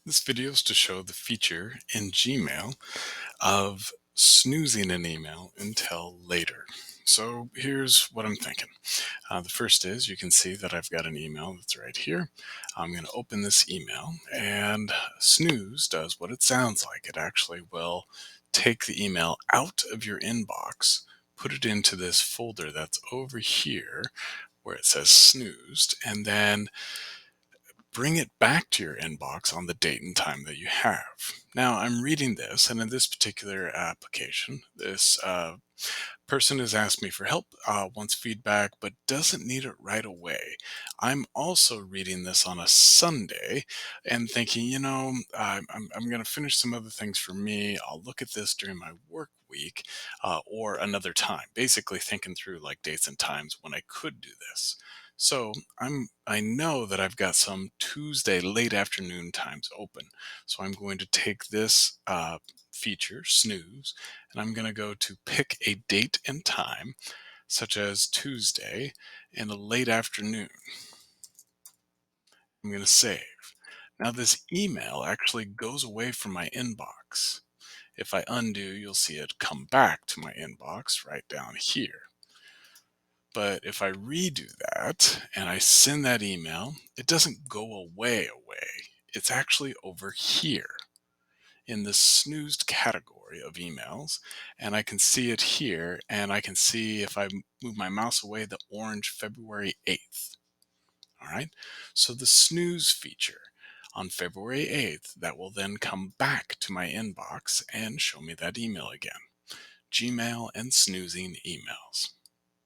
This video is to show the feature in Gmail of snoozing an email until later. So here's what I'm thinking. The first is you can see that I've got an email that's right here. I'm going to open this email, and Snooze does what it sounds like. It actually will take the email out of your inbox, put it into this folder that's over here where it says snoozed, and then bring it back to your inbox on the date and time that you have. Now, I'm reading this, and in this particular application, this person has asked me for help, wants feedback, but doesn't need it right away. I'm also reading this on a Sunday and thinking, I'm going to finish some other things for me. I'll look at this during my work week or another time, basically thinking through like dates and times when I could do this. So I know that I've got some Tuesday late afternoon times open. So I'm going to take this feature, snooze, and I'm going to go to pick a date and time, such as Tuesday in the late afternoon. I'm going to save. Now this email actually goes away from my inbox. If I undo, you'll see it come back to my inbox right down here. But if I redo that and I send that email, it doesn't go away. It's actually over here in the snoozed category of emails, and I can see it here, and I can see if I move my mouse away the orange February 8th. All right, so the snooze feature on February 8th, that will then come back to my inbox and show me that email again. Gmail and snoozing emails.